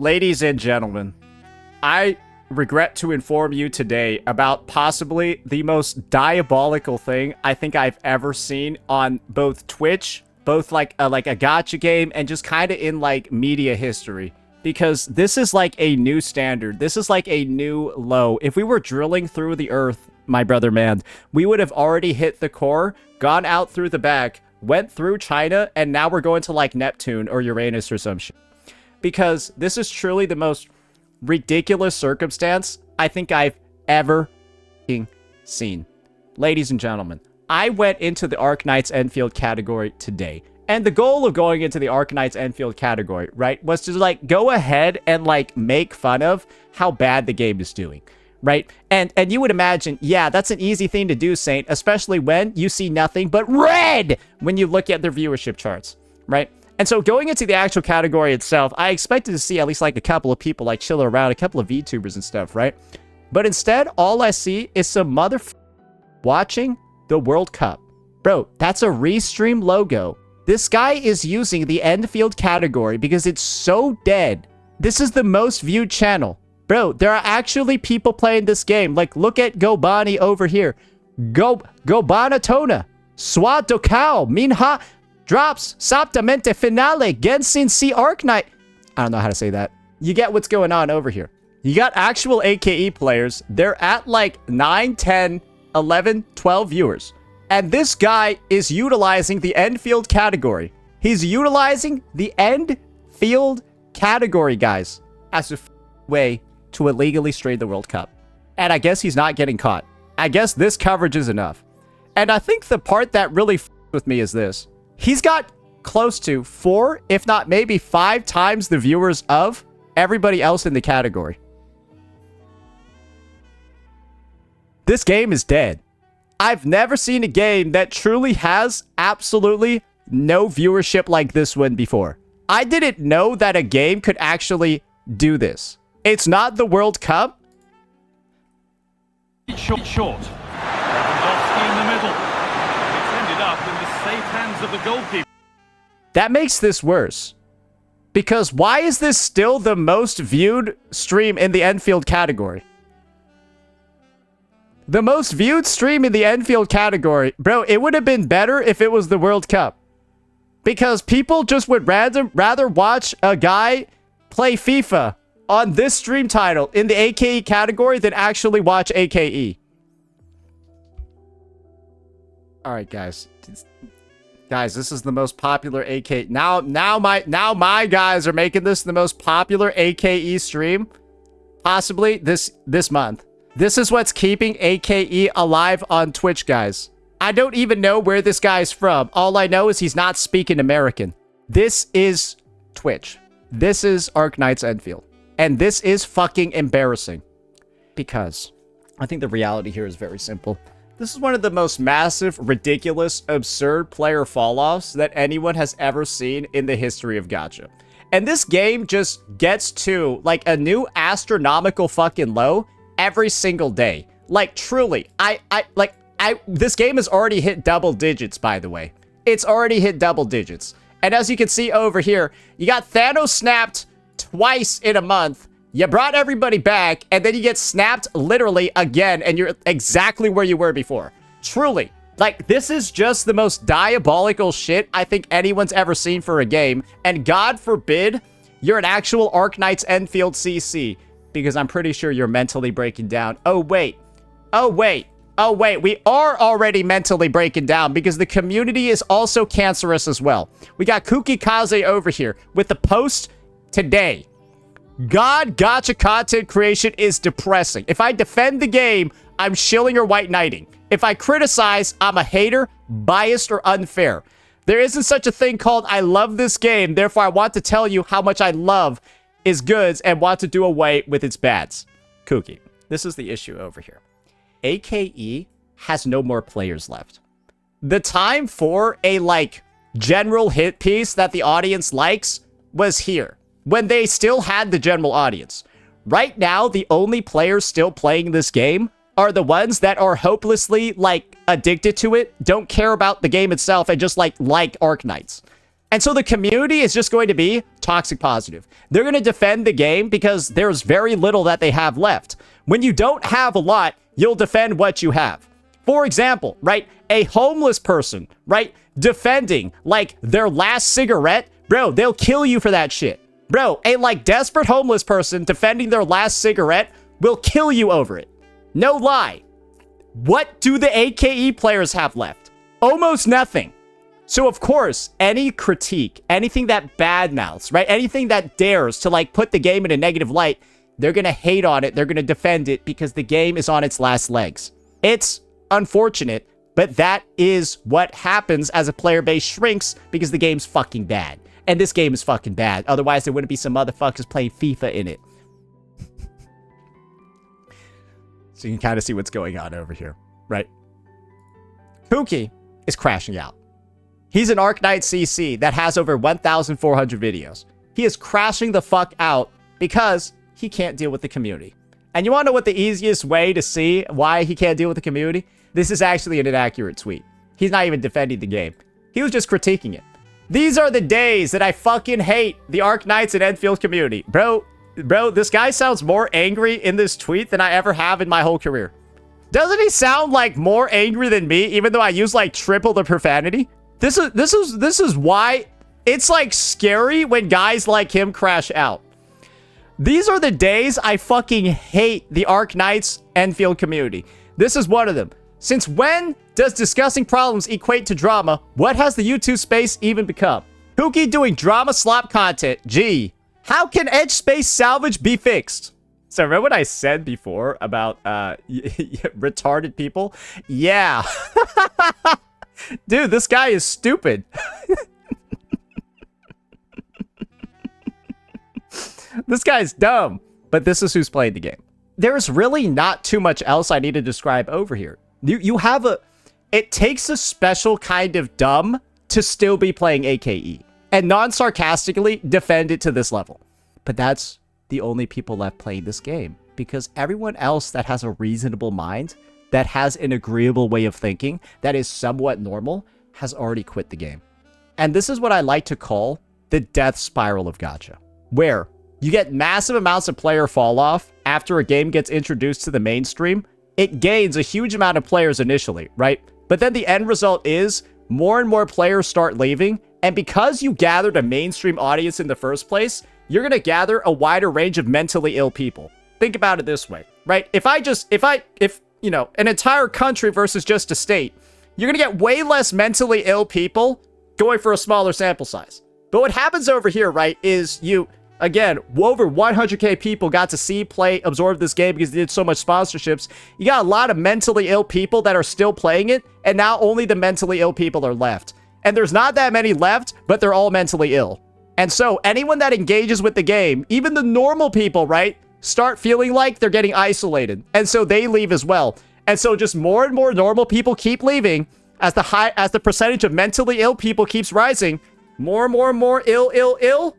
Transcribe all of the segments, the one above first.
Ladies and gentlemen, I regret to inform you today about possibly the most diabolical thing I think I've ever seen on both Twitch, both like a gacha game, and just kind of in like media history. Because this is like a new standard. This is like a new low. If we were drilling through the earth, my brother man, we would have already hit the core, gone out through the back, went through China, and now we're going to like Neptune or Uranus or some shit. Because this is truly the most ridiculous circumstance I think I've ever seen. Ladies and gentlemen, I went into the Arknights Endfield category today. And the goal of going into the Arknights Endfield category, right, was to like go ahead and like make fun of how bad the game is doing, right? And you would imagine, yeah, that's an easy thing to do, Saint, especially when you see nothing but red when you look at their viewership charts, right? And so going into the actual category itself, I expected to see at least like a couple of people like chilling around, a couple of VTubers and stuff, right? But instead, all I see is some watching the World Cup. Bro, that's a Restream logo. This guy is using the Endfield category because it's so dead. This is the most viewed channel. Bro, there are actually people playing this game. Like, look at Gobani over here. Gobanatona. Swadokao. Minha. Drops. Saptamente Finale. Genshin C Arknight. I don't know how to say that. You get what's going on over here. You got actual AKE players. They're at like 9, 10, 11, 12 viewers. And this guy is utilizing the Endfield category. He's utilizing the Endfield category, guys, as a way to illegally stream the World Cup. And I guess he's not getting caught. I guess this coverage is enough. And I think the part that really with me is this. He's got close to 4, if not maybe 5 times the viewers of everybody else in the category. This game is dead. I've never seen a game that truly has absolutely no viewership like this one before. I didn't know that a game could actually do this. It's not the World Cup. Short. Lewandowski in the middle. It's ended up in the safe hands of the goalkeeper. That makes this worse. Because why is this still the most viewed stream in the Endfield category? The most viewed stream in the Endfield category. Bro, it would have been better if it was the World Cup. Because people just would rather watch a guy play FIFA on this stream title in the AKE category than actually watch AKE. Alright, guys. Guys, this is the most popular AKE. Now my guys are making this the most popular AKE stream. Possibly this month. This is what's keeping AKE alive on Twitch, guys. I don't even know where this guy's from. All I know is he's not speaking American. This is Twitch. This is Arknights Endfield. And this is fucking embarrassing. Because I think the reality here is very simple. This is one of the most massive, ridiculous, absurd player fall-offs that anyone has ever seen in the history of gacha. And this game just gets to, like, a new astronomical fucking low every single day. Like, truly, this game has already hit double digits, by the way. It's already hit double digits. And as you can see over here, you got Thanos snapped twice in a month. You brought everybody back, and then you get snapped literally again, and you're exactly where you were before. Truly. Like, this is just the most diabolical shit I think anyone's ever seen for a game. And God forbid you're an actual Arknights Endfield CC. Because I'm pretty sure you're mentally breaking down. Oh, wait. We are already mentally breaking down because the community is also cancerous as well. We got Kuki Kaze over here with the post today. God gacha content creation is depressing. If I defend the game, I'm shilling or white knighting. If I criticize, I'm a hater, biased, or unfair. There isn't such a thing called I love this game, therefore I want to tell you how much I love its goods and want to do away with its bads. Kuki, this is the issue over here. AKE has no more players left. The time for a, like, general hit piece that the audience likes was here, when they still had the general audience. Right now, the only players still playing this game are the ones that are hopelessly, like, addicted to it, don't care about the game itself, and just, like Arknights. And so the community is just going to be toxic positive. They're going to defend the game because there's very little that they have left. When you don't have a lot, you'll defend what you have. For example, right, a homeless person, right, defending like their last cigarette, bro, they'll kill you for that shit. Bro, a like desperate homeless person defending their last cigarette will kill you over it. No lie. What do the AKE players have left? Almost nothing. So of course, any critique, anything that badmouths, right, anything that dares to like put the game in a negative light, they're going to hate on it. They're going to defend it because the game is on its last legs. It's unfortunate, but that is what happens as a player base shrinks because the game's fucking bad. And this game is fucking bad. Otherwise, there wouldn't be some motherfuckers playing FIFA in it. So you can kind of see what's going on over here, right? Kuki is crashing out. He's an Arknight CC that has over 1,400 videos. He is crashing the fuck out because he can't deal with the community. And you want to know what the easiest way to see why he can't deal with the community? This is actually an inaccurate tweet. He's not even defending the game. He was just critiquing it. These are the days that I fucking hate the Arknights and Endfield community. Bro, this guy sounds more angry in this tweet than I ever have in my whole career. Doesn't he sound like more angry than me, even though I use like triple the profanity? This is why it's like scary when guys like him crash out. These are the days I fucking hate the Arknights Endfield community. This is one of them. Since when does discussing problems equate to drama? What has the YouTube space even become? Kuki doing drama slop content. Gee, how can edge space salvage be fixed? So remember what I said before about retarded people? Yeah. Dude, this guy is stupid. This guy's dumb. But this is who's playing the game. There's really not too much else I need to describe over here. You have a... It takes a special kind of dumb to still be playing AKE. And non-sarcastically defend it to this level. But that's the only people left playing this game. Because everyone else that has a reasonable mind, that has an agreeable way of thinking, that is somewhat normal, has already quit the game. And this is what I like to call the death spiral of gacha. Where you get massive amounts of player fall off after a game gets introduced to the mainstream. It gains a huge amount of players initially, right? But then the end result is more and more players start leaving. And because you gathered a mainstream audience in the first place, you're going to gather a wider range of mentally ill people. Think about it this way, right? If you know, an entire country versus just a state, you're going to get way less mentally ill people going for a smaller sample size. But what happens over here, right, is again, over 100k people got to see, play, absorb this game because they did so much sponsorships. You got a lot of mentally ill people that are still playing it, and now only the mentally ill people are left. And there's not that many left, but they're all mentally ill. And so anyone that engages with the game, even the normal people, right, start feeling like they're getting isolated. And so they leave as well. And so just more and more normal people keep leaving as the percentage of mentally ill people keeps rising. More and more ill.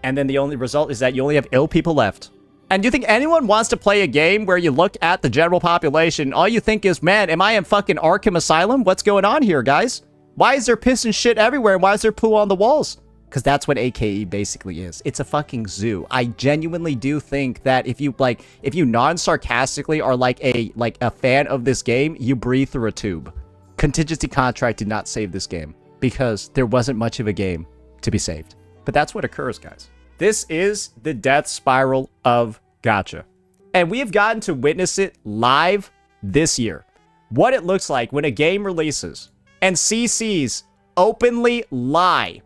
And then the only result is that you only have ill people left. And do you think anyone wants to play a game where you look at the general population, all you think is, man, am I in fucking Arkham Asylum? What's going on here, guys? Why is there piss and shit everywhere? And why is there poo on the walls? Because that's what AKE basically is. It's a fucking zoo. I genuinely do think that if you non-sarcastically are like a fan of this game, you breathe through a tube. Contingency Contract did not save this game because there wasn't much of a game to be saved. But that's what occurs, guys. This is the death spiral of gacha. And we have gotten to witness it live this year. What it looks like when a game releases and CCs openly lie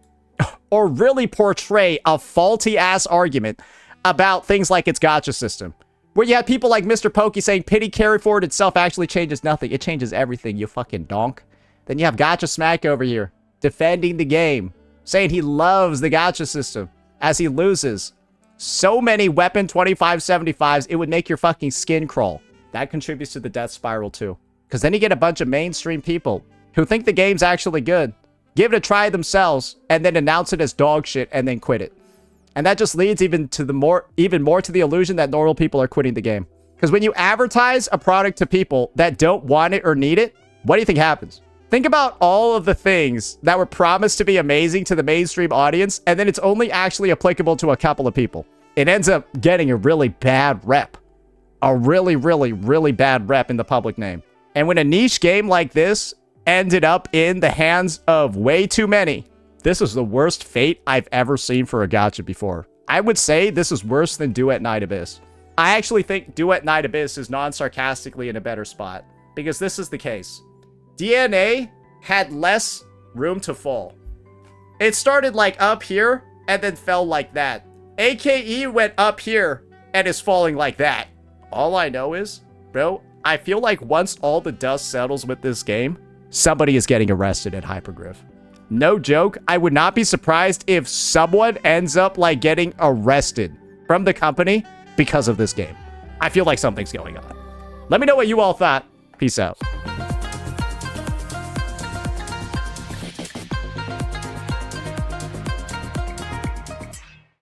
or really portray a faulty-ass argument about things like its gacha system. Where you had people like Mr. Pokey saying pity carry forward itself actually changes nothing. It changes everything, you fucking donk. Then you have Gacha Smack over here defending the game, saying he loves the gacha system as he loses so many weapon 2575s, it would make your fucking skin crawl. That contributes to the death spiral too. Because then you get a bunch of mainstream people who think the game's actually good, give it a try themselves, and then announce it as dog shit and then quit it. And that just leads even more to the illusion that normal people are quitting the game. Because when you advertise a product to people that don't want it or need it, what do you think happens? Think about all of the things that were promised to be amazing to the mainstream audience, and then it's only actually applicable to a couple of people. It ends up getting a really bad rep. A really, really, really bad rep in the public name. And when a niche game like this ended up in the hands of way too many, this is the worst fate I've ever seen for a gacha before. I would say this is worse than Duet Night Abyss. I actually think Duet Night Abyss is non-sarcastically in a better spot, because this is the case. DNA had less room to fall. It started like up here and then fell like that. AKE went up here and is falling like that. All I know is, bro, I feel like once all the dust settles with this game, somebody is getting arrested at Hypergryph. No joke, I would not be surprised if someone ends up like getting arrested from the company because of this game. I feel like something's going on. Let me know what you all thought. Peace out.